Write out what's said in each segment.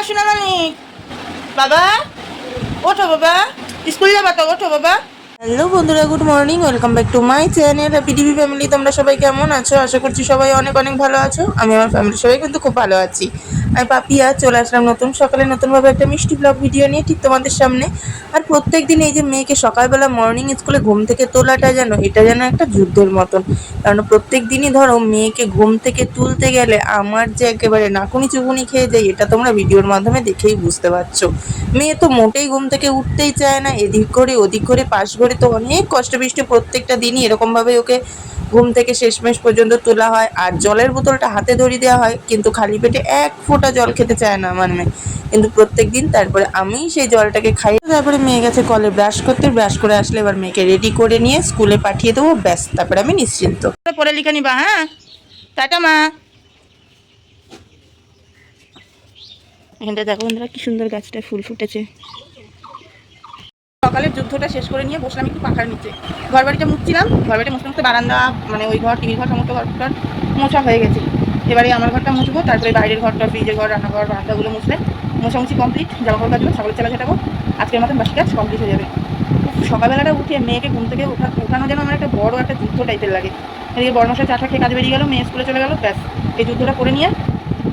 সোনা মানিক, বাবা ওঠো বাবা, স্কুল যাবা তো, ওঠো বাবা। হ্যালো বন্ধুরা, good morning, welcome back to my channel happy TV family. তোমরা সবাই কেমন আছো? আশা করছি সবাই অনেক অনেক ভালো আছো। আমি আমার ফ্যামিলির সবাই কিন্তু খুব ভালো আছি। আমি পাপিয়া চলে আসলাম নতুন সকালে নতুনভাবে একটা মিষ্টি ব্লগ ভিডিও নিয়ে ঠিক তোমাদের সামনে। আর প্রত্যেক দিন এই যে মেয়েকে সকালবেলা মর্নিং স্কুলে ঘুম থেকে তোলাটা এটা যেন একটা যুদ্ধের মতন। কারণ প্রত্যেক দিনই ধরো মেয়েকে ঘুম থেকে তুলতে গেলে আমার যে একেবারে নাকুনি চুকুনি খেয়ে যায়, এটা তোমরা ভিডিওর মাধ্যমে দেখেই বুঝতে পারছো। মেয়ে তো মোটেই ঘুম থেকে উঠতেই চায় না, এদিক করে ওদিক করে পাশ করে তো অনেক কষ্ট বৃষ্টি প্রত্যেকটা দিনই এরকমভাবে ওকে ঘুম থেকে শেষমেশ পর্যন্ত তোলা হয়। আর জলের বোতলটা হাতে ধরিয়ে দেওয়া হয়, কিন্তু খালি পেটে এক ফোঁটা জল খেতে চায় না আমার মেয়ে। কিন্তু প্রত্যেক দিন তারপরে আমি সেই জলটাকে খাই। তারপরে মেয়ে গেছে কলে ব্রাশ করতে, ব্রাশ করে আসলে এবার মেয়েকে রেডি করে নিয়ে স্কুলে পাঠিয়ে দেবো, ব্যাস তারপরে আমি নিশ্চিন্ত। পরে লিখে নিবা, হ্যাঁ টাটা মা। এখানটা দেখো বন্ধুরা কি সুন্দর গাছটা ফুল ফুটেছে। সকালের যুদ্ধটা শেষ করে নিয়ে বসলাম একটু পাখার নিচে। ঘর বাড়িটা মুছছিলাম, ঘর বাড়িটা মুছতে মুছতে বারান্দা মানে ওই ঘর টিভির ঘর সমস্ত ঘরটার মোছা হয়ে গেছে। এবারে আমার ঘরটা মুছবো, তারপরে বাইরের ঘরটা, ফ্রিজের ঘর, রান্নাঘর, বারান্দাগুলো মুছলে মোছামুছি কমপ্লিট। জামা কাপড় কাচবো, ছাগলের চালা ঝাঁটাবো, আজকের মতন বাসি কাজ কমপ্লিট হয়ে যাবে। সকালবেলাটা উঠে মেয়েকে ঘুম থেকে উঠানো যেন আমার একটা বড় একটা যুদ্ধ টাইপের লাগে। এদিকে বড়মশাই চাটা খেয়ে কাজে বেরিয়ে গেলো, মেয়ে স্কুলে চলে গেলো, ব্যাস এই যুদ্ধটা করে নিয়ে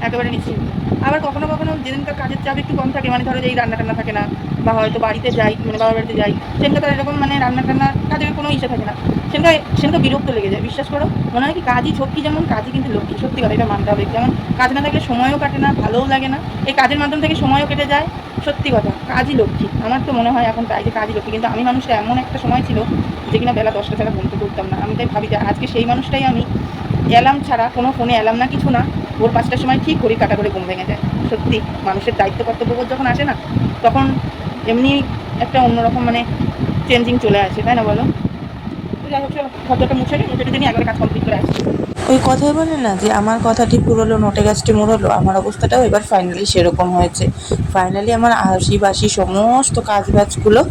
একেবারে নিশ্চিন্ত। আবার কখনো কখনো যেদিনকার কাজের চাপ একটু কম থাকে, মানে ধরো যে এই রান্না টান্না থাকে না, বা হয়তো বাড়িতে যাই মানে বাবার বাড়িতে যাই, সেদিনকে তার এরকম মানে রান্না টান্নার কাজের কোনো ইচ্ছা থাকে না, সেদিনকে বিরক্ত লেগে যায়। বিশ্বাস করো, মনে হয় কি কাজই ছোটকি, যেমন কাজই কিন্তু লক্ষ্মী। সত্যি কথা, এটা মানতে হবে। যেমন কাজ না থাকলে সময়ও কাটে না, ভালোও লাগে না, এই কাজের মাধ্যম থেকে সময়ও কেটে যায়। সত্যি কথা, কাজই লক্ষ্মী। আমার তো মনে হয় এখন তাই যে কাজই লক্ষ্মী। কিন্তু আমি মানুষটা এমন একটা সময় ছিল যে কিনা বেলা 10টা ছাড়া ঘুম থেকে উঠতাম না। আমি তাই ভাবি যে আজকে সেই মানুষটাই আমি, অ্যালার্ম ছাড়া, কোনো ফোনে অ্যালার্ম না, কিছু না, ভোর 5টার সময় ঠিক ঘড়ি কাটা করে ঘুম ভেঙে যায়। সত্যি মানুষের দায়িত্ব কর্তব্যবোধ যখন আসে না, তখন এমনি একটা অন্যরকম মানে চেঞ্জিং চলে আসে, তাই না বলো? তো যাই হোক, চলো ঘরটা মুছে নিই, মুছে দিতে নিয়ে একবারে কাজ কমপ্লিট করে আসছি। ওই কথাই বলে না যে আমার কথাটি পুরোলো নোটে গাছটি মুড়লো, আমার অবস্থাটাও এবার ফাইনালি সেরকম হয়েছে। ফাইনালি আমার আশি বাসি সমস্ত কাজ বাজগুলো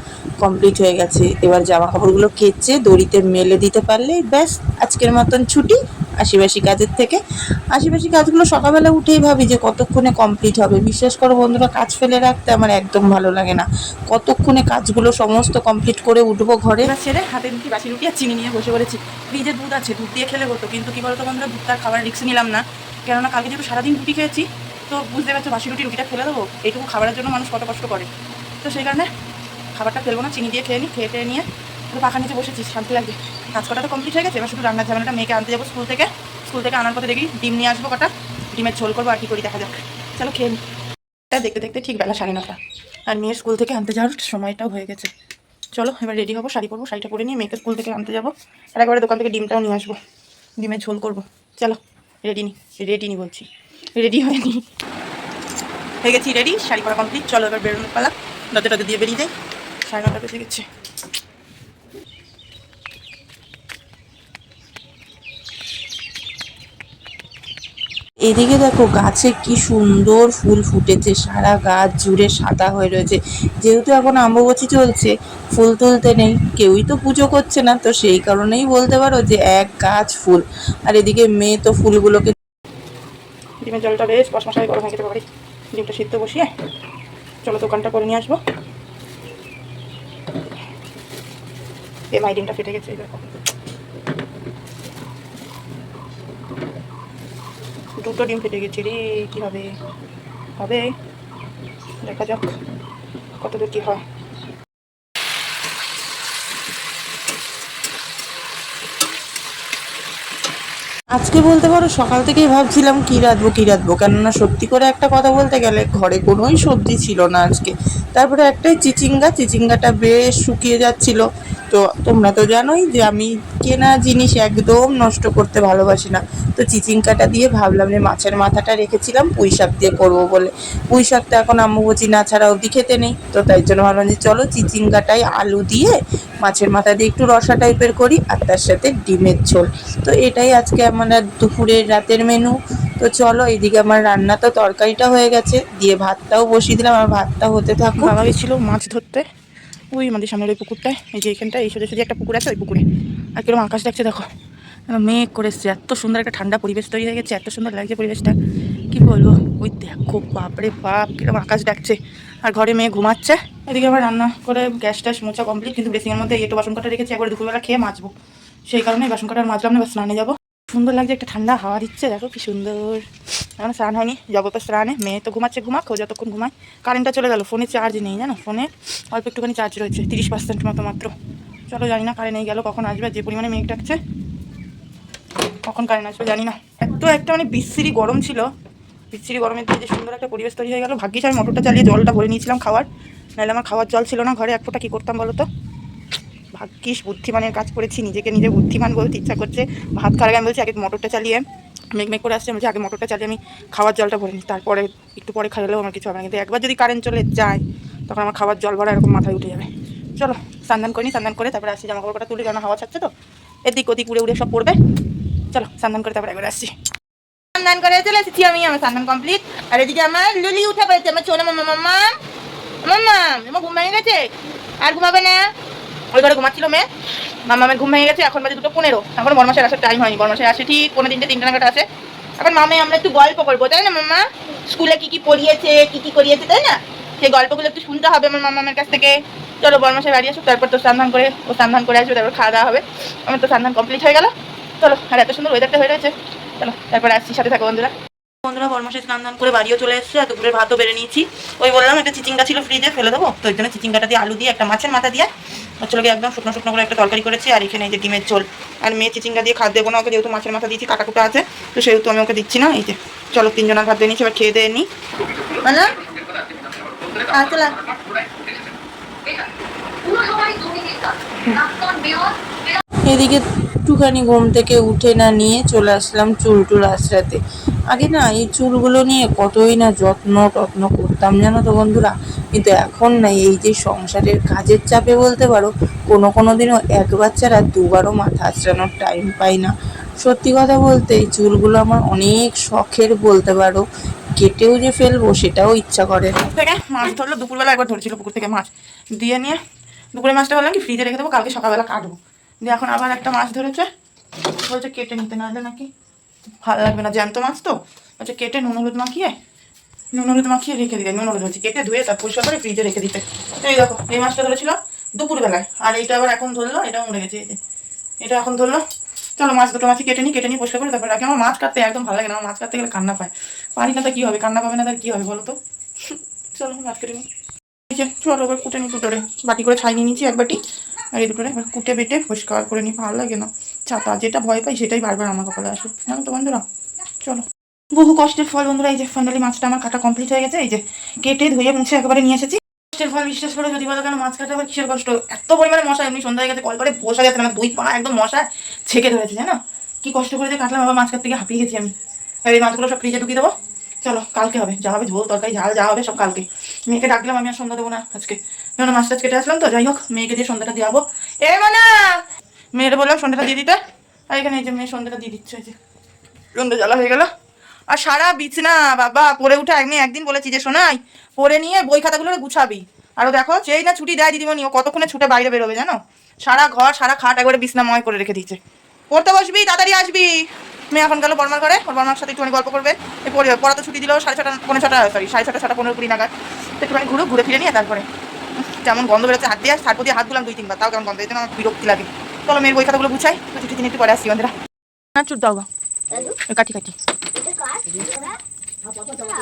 কমপ্লিট হয়ে গেছে। এবার জামা কাপড়গুলো কেচে দড়িতে মেলে দিতে পারলেই ব্যাস আজকের মতন ছুটি আশিবাসী কাজের থেকে। আশিবাসী কাজগুলো সকালবেলা উঠেই ভাবি যে কতক্ষণে কমপ্লিট হবে। বিশ্বাস করো বন্ধুরা, কাজ ফেলে রাখতে আমার একদম ভালো লাগে না। কতক্ষণে কাজগুলো সমস্ত কমপ্লিট করে উঠবো ঘরে। এবার ছেড়ে হাতে রুটি, বাসি রুটি আর চিনি নিয়ে বসে পড়েছি। ফ্রিজে দুধ আছে, দুধ দিয়ে খেলে হতো, কিন্তু কী বলতো বন্ধুরা, দুধটা খাবার রিস্ক নিলাম না। কেননা কালকে যেহেতু সারাদিন রুটি খেয়েছি, তো বুঝতে পারছো বাসি রুটিটা ফেলে দেবো, এইটুকু খাবারের জন্য মানুষ কত কষ্ট করে। তো সেই কারণে খাবারটা ফেলবো না, চিনি দিয়ে খেয়ে নিই। খেয়ে নিয়ে একটু পাখার নিচে বসেছি, শান্তি লাগে। কাজ কটা তো কমপ্লিট হয়ে গেছে, এবার শুধু রান্নার ঝামেলাটা। মেয়েকে আনতে যাবো স্কুল থেকে, স্কুল থেকে আনার পথে দেখি ডিম নিয়ে আসবো কটা, ডিমের ঝোল করবো, আর কি করি দেখা যাক। চলো খেয়ে নিই। দেখতে দেখতে ঠিক বেলা 9:30, আর মেয়ের স্কুল থেকে আনতে যাওয়ার সময়টাও হয়ে গেছে। চলো এবার রেডি হবো, শাড়ি পরবো, শাড়িটা পরে নিয়ে মেয়েকে স্কুল থেকে আনতে যাবো, আর একবারে দোকান থেকে ডিমটাও নিয়ে আসবো, ডিমের ঝোল করবো। চলো রেডি নি বলছি, রেডি হয়ে গেছি, রেডি, শাড়ি পরা কমপ্লিট। চলো এবার বেরোনোর পালা, দরজাটা দিয়ে বেরিয়ে যাই। 9:30 বেজে গেছে। এদিকে দেখো গাছে কি সুন্দর ফুল ফুটেছে, সারা গাছ জুড়ে সাদা হয়ে রয়েছে। যেহেতু এখন অম্বুবাচী চলছে, ফুল তুলতে নেই, কেউই তো পুজো করছে না, তো সেই কারণেই বলতে পারো যে এক গাছ ফুল। আর এদিকে মেয়ে তো ফুলগুলোকে, ডিমের জলটা বেশ কষমশাই গরম হয়ে গেছে বাবারি। ডিমটা সিদ্ধ বসিয়ে চলো দোকানটা করে নিয়ে আসবো। ডিমটা ফেটে গেছে, দুটো ডিম ফেটে গেছে রে, কি হবে হবে দেখা যাক কতদূর কি হয়। আজকে বলতে পারো সকাল থেকেই ভাবছিলাম কী রাঁধবো, কেননা সত্যি করে একটা কথা বলতে গেলে ঘরে কোনোই সবজি ছিল না আজকে। তারপরে একটাই চিচিঙ্গাটা বেশ শুকিয়ে যাচ্ছিল। তো তোমরা তো জানোই যে আমি কেনা জিনিস একদম নষ্ট করতে ভালোবাসি না। তো চিচিঙ্গাটা দিয়ে ভাবলাম যে মাছের মাথাটা রেখেছিলাম পুঁই শাক দিয়ে করবো বলে, পুঁই শাকটা এখন আম্মুবচি না ছাড়া অবধি খেতে নেই। তো তাই জন্য ভাবলাম যে চলো চিচিঙ্গাটাই আলু দিয়ে মাছের মাথা দিয়ে একটু রসা টাইপের করি, আর তার সাথে ডিমের ঝোল। তো এটাই আজকে আমার দুপুরের রাতের মেনু। তো চলো এইদিকে আমার রান্না তো তরকারিটা হয়ে গেছে, দিয়ে ভাতটাও বসিয়ে দিলাম, আমার ভাতটা হতে থাকুক। বাবা গেছিল মাছ ধরতে, ওই আমাদের সামনের ওই পুকুরটায়, এই যে এখানটা এই সোজাসুজি একটা পুকুর আছে, ওই পুকুরে। আর কিরকম আকাশ দেখছে দেখো, মেঘ করে এসছে, এত সুন্দর একটা ঠান্ডা পরিবেশ তৈরি হয়ে গেছে, এত সুন্দর লাগছে পরিবেশটা, কি বলবো। ওই দেখো বাপরে বাপ কিরকম আকাশ ডাকছে, আর ঘরে মেয়ে ঘুমাচ্ছে। এদিকে আবার রান্না করে গ্যাস ট্যাস মোছা কমপ্লিট, কিন্তু বেসিংয়ের মধ্যে একটু বাসন কাটা রেখেছি, একবার দুপুরবেলা খেয়ে মাজবো, সেই কারণে বাসন কাটার মাজলাম না, স্নানে যাবো। সুন্দর লাগছে, একটা ঠান্ডা হাওয়া দিচ্ছে, দেখো কি সুন্দর। এখন স্নান হয়নি, যাবো তো স্নানে। মেয়ে তো ঘুমাচ্ছে, ঘুমাক, ও যতক্ষণ ঘুমায়। কারেন্টটা চলে গেল, ফোনে চার্জ নেই জানো, ফোনে অল্প একটুখানি চার্জ রয়েছে, 30% মতো মাত্র। চলো জানি না কারেন্ট নেই গেল কখন আসবে, যে পরিমাণে মেঘ ডাকছে কখন কারেন্ট আসবে জানি না। একটা মানে বিশ্রী গরম ছিল, বিশ্রী গরমের দিয়ে যে সুন্দর একটা পরিবেশ তৈরি হয়ে গেল। ভাগ্যিস আমি মোটরটা চালিয়ে জলটা ভরে নিয়েছিলাম খাওয়ার, নাহলে আমার খাওয়ার জল ছিল না ঘরে, এক ফোঁটা কী করতাম বলো তো। ভাগ্যিস বুদ্ধিমানের কাজ করেছি, নিজেকে নিজে বুদ্ধিমান বলতে ইচ্ছা করছে। ভাত খাওয়ার আগে আমি বলছি আগে মোটরটা চালিয়ে, মেঘ করে আসছে, বলছি আগে মোটরটা চালিয়ে আমি খাওয়ার জলটা ভরে নিই, তারপরে একটু পরে খাইলেও আমার কিছু হবে না। কিন্তু একবার যদি কারেন্ট চলে যায় তখন আমার খাওয়ার জল ভরা এরকম মাথায় উঠে যাবে। চলো স্নান করি, স্নান করে তারপরে আসছি, জামা কাপড়টা তুলে, কারণ হাওয়া ছাড়ছে তো, এদিক ওদিক উড়ে উড়ে সব পড়বে। চলো স্নান করে তারপরে একবার আসছি। স্নান করে চলে এসেছি আমি, আমার স্নান কমপ্লিট। আর এদিকে আমার লুলি উঠে পড়েছে, আমার ছোট মামা মামা মামা আমার ঘুম ভেঙে গেছে, আর ঘুমাবে না। ওই ঘরে ঘুমাচ্ছিল মেয়ে, মামা আমার ঘুম ভেঙে গেছে। এখন বাজে 2:15, এখন বরমাসের আসার টাইম হয়নি, বরমাসের আসে ঠিক 3:45 নাগাদ আসে। এখন মামে আমরা একটু গল্প করবো, তাই না মাম্মা? স্কুলে কি কি পড়িয়েছে, কি কি করিয়েছে, তাই না? সেই গল্পগুলো একটু শুনতে হবে আমার মামার কাছ থেকে। চলো বরমাসের বাড়ি আসুক, তারপর তো স্নান করে, ও স্নান করে আসবে, তারপর খাওয়া দাওয়া হবে। আমার তো স্নান কমপ্লিট হয়ে গেল। চলো, আর এত সুন্দর ওয়েদারটা হয়ে রয়েছে, চলো তারপরে আসছি, সাথে থাকো বন্ধুরা। বন্ধুরা বরমাসে স্নান করে বাড়িও চলে এসেছে, আর দুপুরের ভাতও বেড়ে নিয়েছি। ওই বললাম একটা চিচিঙ্গা ছিল ফ্রিজে, ফেলে দেবো, তো ওই জন্য চিচিঙ্গাটা দিয়ে আলু দিয়ে একটা মাছের মাথা দিয়ে চলে একদম শুকনো শুকনো করে একটা তরকারি করেছি। আর এখানে এই যে ডিমের ঝোল। আর মেয়ে চিচিঙ্গা দিয়ে খাদ্য দেবো না ওকে, যেহেতু মাছের মাথা দিয়েছি কাটা কুটা আছে, তো সেহেতু আমি ওকে দিচ্ছি না। এই যে চলো 3 জনের ভাত দিয়ে নিচ্ছি, এবার খেয়ে দিয়ে নিই। মানে এদিকে একটুখানি ঘুম থেকে উঠে না নিয়ে চলে আসলাম চুল টুল আঁচড়াতে। আগে না এই চুলগুলো নিয়ে কতই না যত্ন টত্ন করতাম জানো তো বন্ধুরা, কিন্তু এখন না এই যে সংসারের কাজের চাপে বলতে পারো, কোনো দিনও একবার ছাড়া দুবারও মাথা আঁচড়ানোর টাইম পাই না। সত্যি কথা বলতে এই চুলগুলো আমার অনেক শখের বলতে পারো, কেটেও যে ফেলবো সেটাও ইচ্ছা করে। থেকে মাছ ধরলো, দুপুরবেলা একবার ধরেছিল পুকুর থেকে মাছ দিয়ে নিয়ে, দুপুরে মাছটা বললাম কি ফ্রিজে রেখে দেবো, কালকে সকালবেলা কাটবো। দিয়ে এখন আবার একটা মাছ ধরেছে, বলছে কেটে নিতে, নাহলে নাকি ভালো লাগবে না, জ্যান্ত মাছ তো, বলছে কেটে নুন হলুদ মাখিয়ে রেখে দিতে। নুন হলুদ হচ্ছে কেটে ধুয়ে তার পরিষ্কার করে ফ্রিজে রেখে দিতে। এই দেখো এই মাছটা ধরেছিল দুপুরবেলায়, আর এইটা আবার এখন ধরলো, এটা মরে গেছে, এটা এখন ধরলো। চলো মাছ দুটো মাছই কেটে নিই পরিষ্কার করে তারপরে রাখি। আমার মাছ কাটতে একদম ভালো লাগে না, আমার মাছ কাটতে গেলে কান্না পায়, পারি না, তা কী হবে, কান্না পাবে না তার কী হবে বলো তো। চলো মাছ কেটে নিই, চলো এবার কুটে নিই, দুটোরে বাটি করে ছাই নিয়ে নিচ্ছি এক বাটি, আর এই দুটোরে এবার কুটে বেটে পরিষ্কার করে নিই। ভালো লাগে না ছাতা, যেটা ভয় পাই সেটাই বারবার আমার কপালে আসে, জানো তো বন্ধুরা। চলো বহু কষ্টের ফল বন্ধুরা, এই যে ফাইনালি মাছটা আমার কাটা কমপ্লিট হয়ে গেছে, এই যে কেটে ধুয়ে মুছে একেবারে নিয়ে এসেছি। কষ্টের ফল বিশ্বাস করে যদি বলো, কেন মাছ কাটা আবার কিসের কষ্ট, এত পরিমাণে মশা, এমনি সন্ধ্যা হয়ে গেছে কল করে বসা যাচ্ছে না, 2 পা একদম মশা ছেঁকে ধরেছে জানো, কি কষ্ট করে যে কাটলাম, আবার মাছ কাটতে গিয়ে হাঁপিয়ে গেছি আমি। আর এই মাছগুলো সব ফ্রিজে ঢুকিয়ে দেবো, চলো কালকে হবে, যা হবে ঝোল তরকারি ঝাল যা হবে সব কালকে। মেয়েকে ডাকলাম, আমি আর সন্ধ্যা দেবো না আজকে, কেন মাছ টাছ কেটে আসলাম তো, যাই হোক মেয়েকে দিয়ে সন্ধ্যাটা দিয়ে যাবো। এ মানে মেয়ের বললাম সন্ধ্যাটা দিয়ে দিতে, আর এখানে এই যে মেয়ে সন্ধ্যাটা দিয়ে দিচ্ছে, এই যে সন্ধ্যা জ্বালা হয়ে গেল। আর সারা বিছনা বাবা পড়ে উঠে একদিন বলেছি যে শোনাই পড়ে নিয়ে বই খাতাগুলো গুছাবি, আরও দেখো যেই না ছুটি দেয় দিদিমণি, ও কতক্ষণে ছুটে বাইরে বেরোবে জানো, সারা ঘর সারা খাট একবারে বিছনাময় করে রেখে দিয়েছে। পড়তে বসবি তাড়াতাড়ি আসবি। মেয়ে এখন গেল বর্মার ঘরে, ওর বর্মার সাথে একটুখানি গল্প করবে, এই পড়া তো ছুটি দিল 6:30 6:30 সরি 6:30 6:15 নাগাদ, তো একটুখানি ঘুরে ফিরে নিয়ে তারপরে যেমন গন্ধ বেরোচ্ছে হাত দিয়ে তারপর দিয়ে হাত ধুলাম 2-3 বার, তাও কেমন গন্ধ, এই জন্য আমার বিরক্তি লাগে। চলো মেয়ের বই খাতাগুলো গুছাই, তো ছুটি দিন একটু পরে আসছি বন্ধুরা। না চুট দাও গা, কাটি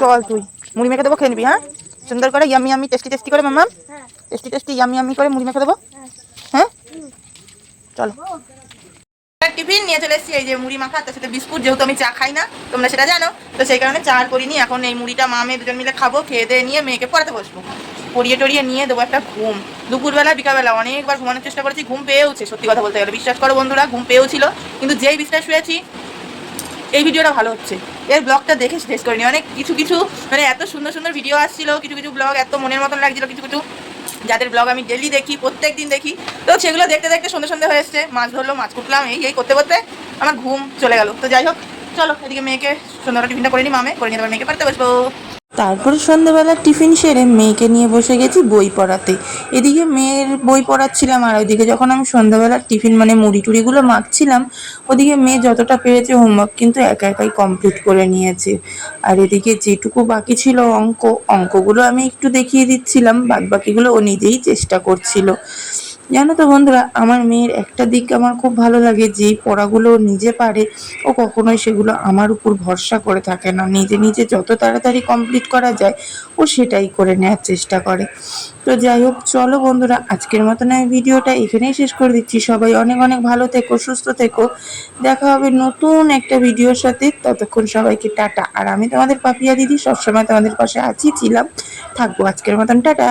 চল তুই মুড়ি মেখে দেবো, খেয়ে নিবি, হ্যাঁ সুন্দর করে ইয়ামি টেস্টি করে মাম্মা, টেস্টি ইয়ামি করে মুড়ি মেখে দেবো, হ্যাঁ চলো। টিফিন নিয়ে চলে এসেছি, এই যে মুড়ি মাখা, তার সাথে বিস্কুট, যেহেতু আমি চা খাই না তোমরা সেটা জানো, তো সেই কারণে চা আর করিনি। এখন এই মুড়িটা মা মেয়ে দুজন মিলে খাবো, খেয়ে দিয়ে নিয়ে মেয়েকে পড়াতে বসবো, পড়িয়ে টড়িয়ে নিয়ে দেবো একটা ঘুম। দুপুরবেলা বিকালবেলা অনেকবার ঘুমানোর চেষ্টা করেছি, ঘুম পেয়েওছে, সত্যি কথা বলতে গেলে বিশ্বাস করো বন্ধুরা, ঘুম পেয়েও ছিল, কিন্তু যেই বিছনায় শুয়েছি এই ভিডিওটা ভালো হচ্ছে, এর ব্লগটা দেখে শেষ করিনি। অনেক কিছু মানে এত সুন্দর ভিডিও আসছিল, কিছু ব্লগ এত মনের মতন লাগছিল, কিছু যাদের ব্লগ আমি ডেলি দেখি, প্রত্যেক দিন দেখি, তো সেগুলো দেখতে দেখতে সন্ধ্যে হয়ে এসছে, মাছ ধরলো, মাছ কুটলাম, এই করতে আমার ঘুম চলে গেল। তো যাই হোক চলো এদিকে মেয়েকে সন্ধ্যাটা টিফিনটা করে নিই, মামে করে নিয়ে তারপর মেয়েকে পারতে বসবো। তারপরে সন্ধ্যেবেলা টিফিন সেরে মেয়েকে নিয়ে বসে গেছি বই পড়াতে। এদিকে মেয়ের বই পড়াচ্ছিলাম, আর ওইদিকে যখন আমি সন্ধ্যাবেলার টিফিন মানে মুড়ি টুড়িগুলো মাখছিলাম, ওদিকে মেয়ে যতটা পেরেছে হোমওয়ার্ক কিন্তু একা একাই কমপ্লিট করে নিয়েছে। আর এদিকে যেটুকু বাকি ছিল অঙ্কগুলো আমি একটু দেখিয়ে দিচ্ছিলাম, বাদ বাকিগুলো ও নিজেই চেষ্টা করছিল। জানো তো বন্ধুরা, আমার মেয়ের একটা দিক আমার খুব ভালো লাগে, যেই পড়াগুলো ও নিজে পারে ও কখনোই সেগুলো আমার উপর ভরসা করে থাকে না, নিজে নিজে যত তাড়াতাড়ি কমপ্লিট করা যায় ও সেটাই করে নেওয়ার চেষ্টা করে। তো যাই হোক, চলো বন্ধুরা, আজকের মতন আমি ভিডিওটা এখানেই শেষ করে দিচ্ছি। সবাই অনেক অনেক ভালো থেকো, সুস্থ থেকো। দেখা হবে নতুন একটা ভিডিওর সাথে। ততক্ষণ সবাইকে টাটা। আর আমি তোমাদের পাপিয়া দিদি সবসময় তোমাদের পাশে ছিলাম, থাকবো। আজকের মতন টাটা।